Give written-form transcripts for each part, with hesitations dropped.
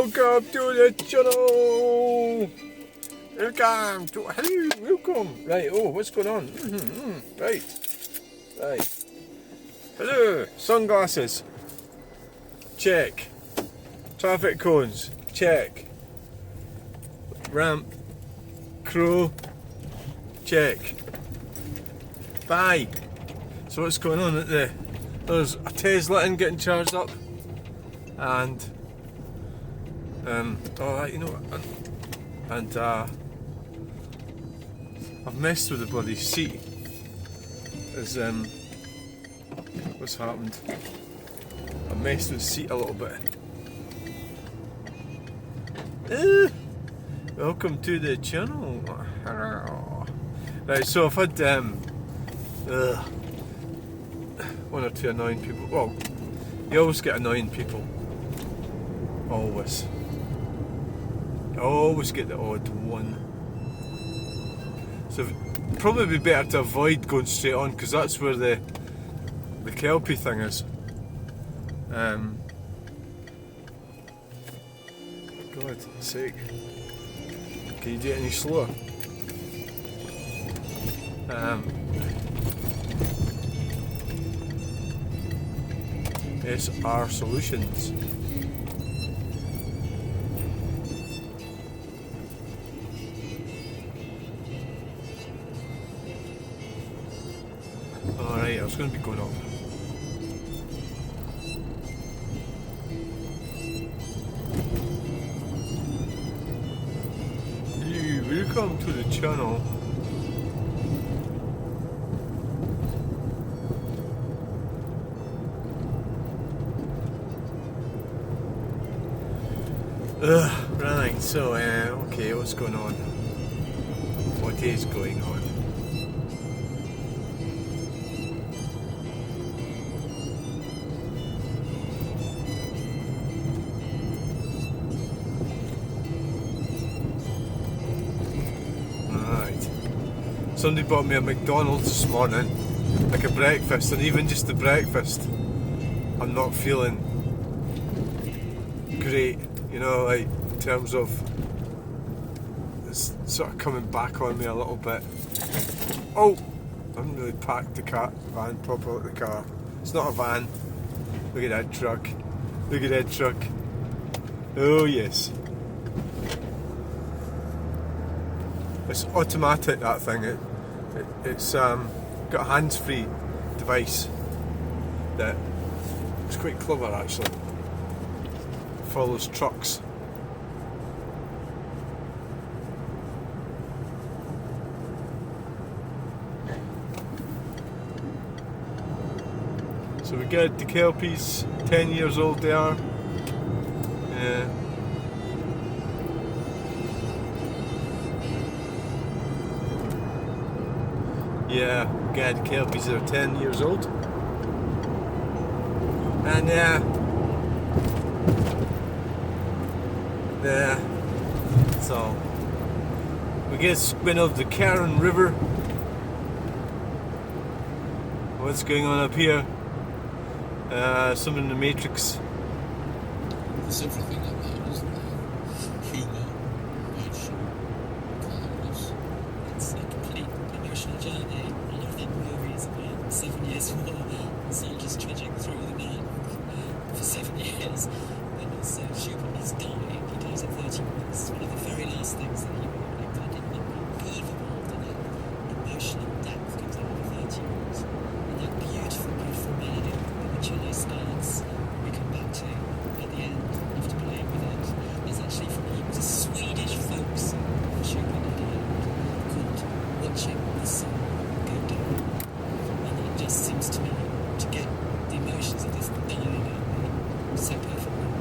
Welcome to the channel. Welcome. Right. Oh, what's going on? Right. Hello. Sunglasses. Check. Traffic cones. Check. Ramp. Crow. Check. Bye. So what's going on at there's a Tesla in getting charged up, and you know, and I've messed with the bloody seat. As what's happened? I messed with the seat a little bit. Welcome to the channel. Right, so I've had one or two annoying people. Well, you always get annoying people. Always. You always get the odd one. So it'd probably be better to avoid going straight on, because that's where the Kelpie thing is. God's sake. Can you do it any slower? SR Solutions. Alright, I was going to be going up. Welcome to the channel. Right, so, okay, what's going on? What is going on? Right. Somebody bought me a McDonald's this morning, like a breakfast, and even just the breakfast, I'm not feeling great. You know, like, in terms of it's sort of coming back on me a little bit. Oh! I haven't really packed the van properly at the car. It's not a van. Look at that truck. Look at that truck. Oh yes. It's automatic, that thing. It's got a hands-free device that it's quite clever actually. Follows trucks. So we get the Kelpies, 10 years old they are. Yeah. Yeah, we get the Kelpies that are 10 years old. And so we get spin of the Karen River. What's going on up here? Some in the Matrix. There's everything in there, isn't there? Humour, emotion, kindness. It's a complete emotional journey. A lot of that movie is about 7 years war, soldiers trudging through the night for 7 years. And as Schubert is dying, he dies at 31. It's one of the very last things that he wrote. I find it unbelievable that emotional depth comes out of the 30-year-olds. And that beautiful, beautiful melody that the cello starts, we come back to at the end after playing with it. It's actually from it was a Swedish folk song that Schubert had called Watching the Sun Go Down. And it just seems to me to get the emotions of this dying out there so perfectly.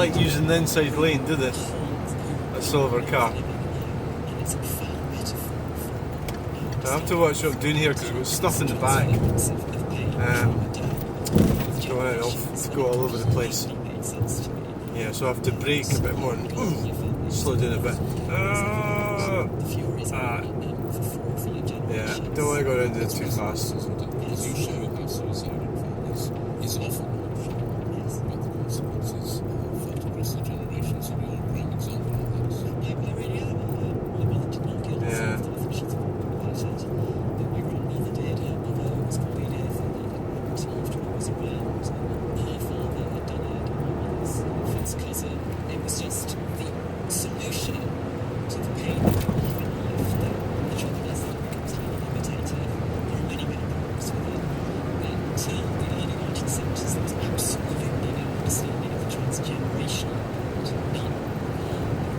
like using the inside lane, do they? A silver car. And it's a profound metaphor for I have to watch what I'm doing here because I've got stuff in the bag. It'll go all over the place. Yeah, so I have to brake a bit more and slow down a bit. Yeah, don't want to go around it too fast. As you show how suicidal is often but the consequences felt across the generations, and you're a prime example of this. I really am. My mother did not kill herself. I think she thought about it. But my grandmother did. Her mother was quite ill until after I was around. Her father had done it. My mother's first cousin. It was just the solution to the pain of living life. The trouble is that it becomes highly imitative. There are many problems with it. Until the early 1970s, there was absolutely no understanding of the transgenerational people.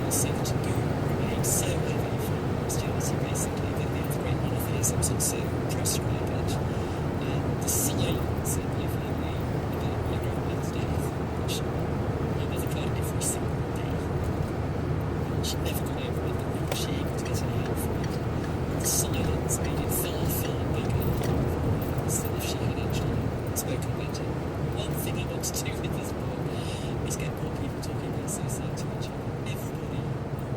Also, the taboo remained so heavy from Christianity, basically, that the other great monotheisms also proscribe it. And the silence in my family about my grandmother's death, which my mother cried every single day. She never got over it, nor was she able to get any help from it. The silence made it far, far bigger than if she had actually spoken about it. One thing I want to do with this book is get more people talking about suicide to each other. Everybody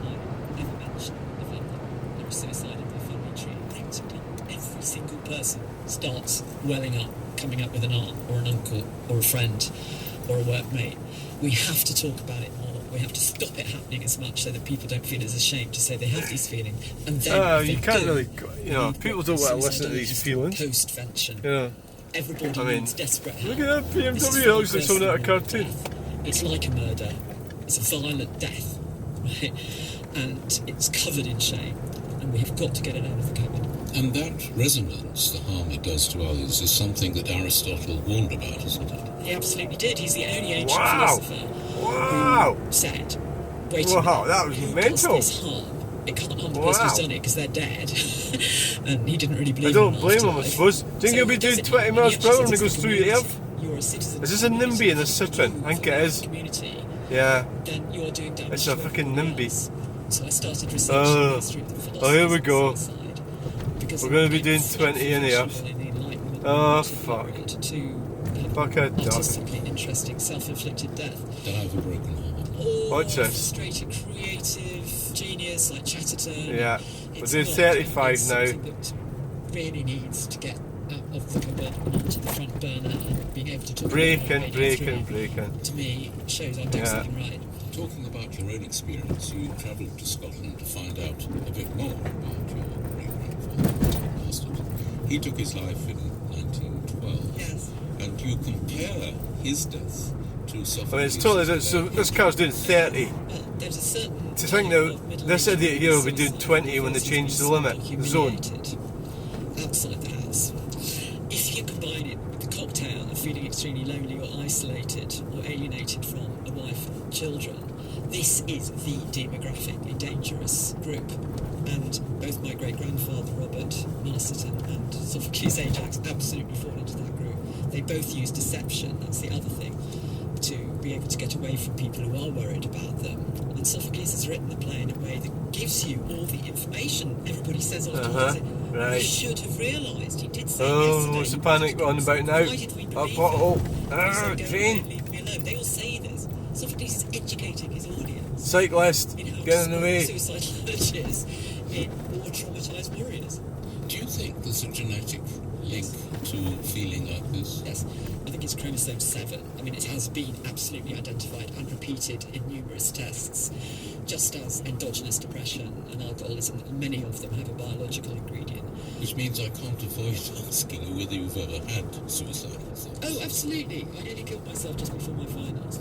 I ever mention the fact that there is suicide in their family tree. Practically every single person starts welling up, coming up with an aunt or an uncle or a friend or a workmate. We have to talk about it more. We have to stop it happening as much so that people don't feel as ashamed to say they have these feelings. And then You can't really, people don't want to listen to these feelings. Post-vention. Yeah. Everybody needs desperate help. Look at that BMW, it looks like something out of a cartoon. It's like a murder. It's a violent death, right? And it's covered in shame. And we have got to get it out of the cupboard. And that resonance, the harm it does to others, is something that Aristotle warned about, isn't it? He absolutely did. He's the only ancient philosopher who said, wait a minute, that was who mental. does this harm? It can't harm the person who's done it because they're dead. And he didn't really believe I don't in blame him, I afterlife. suppose. Do you think he'll be doing 20 miles per hour when he goes through the air? You're a citizen. Is this a NIMBY in the Citroen? I think it is. Community, Yeah. then you're doing damage. It's a fucking NIMBY. So I started researching history of the philosophy. Oh, here we go. Because We're going to be doing 20 in here. Oh, fuck. Fuck a duck. Artistically interesting, self-inflicted death. Die of a broken heart. Or Watch this. frustrated, creative genius like Chatterton. Yeah. We're It's doing not 35 something now. that really needs to get out of the cupboard and onto the front burner and being able to talk about it. Breaking. To me, shows I'm doing something right. Talking about your own experience, you travelled to Scotland to find out a bit more about your great-grandfather, Tom Marston. He took his life in 1912. Yes. And you compare his death to Sophocles. I mean, it's totally. So this car's doing 30. There's a certain To think now, this idiot here will be doing 20 when they change the limit, the zone. Outside the house. If you combine it with the cocktail of feeling extremely lonely or isolated or alienated from a wife and children, this is the demographically dangerous group. And both my great-grandfather, Robert Masterton, and Sophocles Ajax absolutely fall into that group. They both use deception, that's the other thing, to be able to get away from people who are worried about them. And Sophocles has written the play in a way that gives you all the information. Everybody says afterwards, right. You should have realised. He did say Oh, yesterday. what's the panic on about now? Why did we A believe pothole. him? He said, "Go Train. away, leave me alone." They all say this. Sophocles is educating his audience. Cyclist, In how to get in the spot way. suicide lurches in war traumatised warriors. Do you think there's a genetic link to feeling like this? Yes, I think it's chromosome 7. I mean, it has been absolutely identified and repeated in numerous tests. Just as endogenous depression and alcoholism, many of them have a biological ingredient. Which means I can't avoid asking you whether you've ever had suicidal thoughts. Oh, absolutely. I nearly killed myself just before my finals.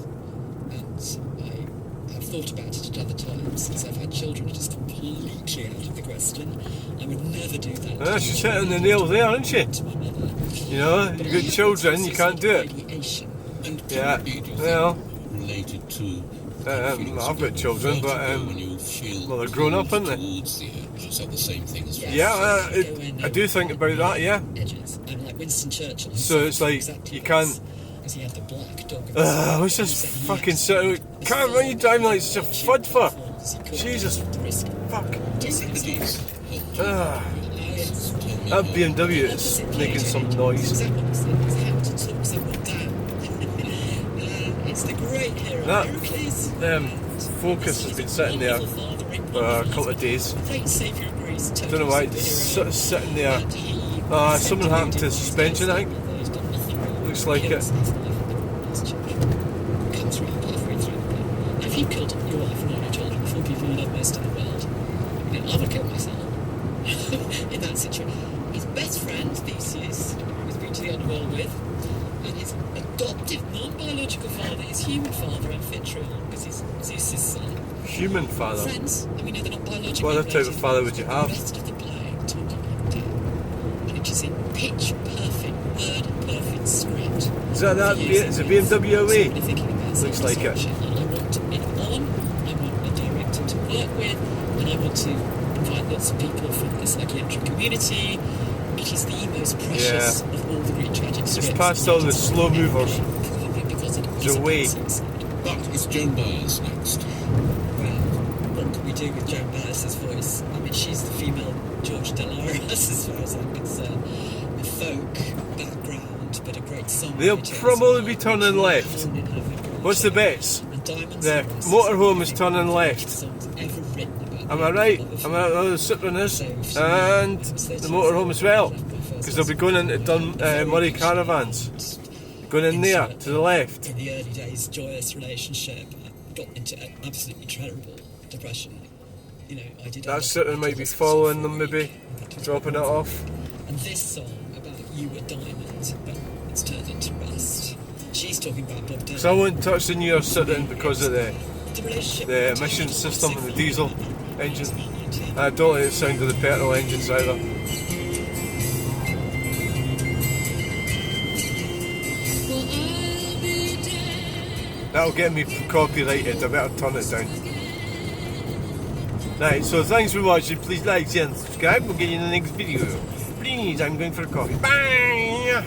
And I have thought about it at other times. Since I've had children, it is completely out of the question. I would never do that. She's hitting the nail there, isn't she? To my mother. You know, you've got children, you can't do it. Radiation. And Yeah, do you think well, related to I've got children, but when you feel well, they're grown up, aren't they? towards the edge, is that the same thing as I do think about that, yeah. Edges. I'm like Winston Churchill. So it's like Exactly you can't because he had the black dog. I was just fucking so. Can't run you driving like such a fud for. Jesus, fuck. That BMW is making some noise. It's the great hero. That Focus has been sitting there for a couple of days. I don't know why it's sort of sitting there. Something happened to the suspension, I think. Looks like it. If you killed your wife and all your children before people you love most in the world, I would kill myself. In that situation. His best friend, Theseus, who's been to the underworld with, and his adoptive, non-biological father, his human father, Amphitryon, because he's Zeus's son. Human father? Friends, and we know they're not biological. What other type of father would you have? The rest of the play talking him down. And it is in pitch perfect, word perfect script. Is that is a BMW away? Looks like it. And I want it on, I want a director to work with, and I want to invite lots of people from the psychiatric community. It is the most precious of all the great tragic scripts. It's past all the slow movers. Probably because it It's is away. But it's Joan Baez next. Well, what can we do with Joan Baez's voice? I mean, she's the female George Dolores, as far as I'm concerned. The folk background, but a great song. They'll probably be turning left. What's the bets? The motorhome is turning left. Am I right? Am I the Citroen is? And the motorhome as well. Because they'll be going into Murray Caravans. Going in there, to the left. In the early days, joyous relationship got into absolutely terrible depression. You know, I did. That Citroen might be following them, maybe. Dropping it off. And this song about you were diamond, but it's turned into rust. She's talking about Bob Dylan. So I won't touch the newer Citroen because of the relationship emission system and the diesel engine. I don't like the sound of the petrol engines either. That'll get me copyrighted, I better turn it down. Right, so thanks for watching. Please like, share and subscribe. We'll get you in the next video. Please, I'm going for a coffee. Bye!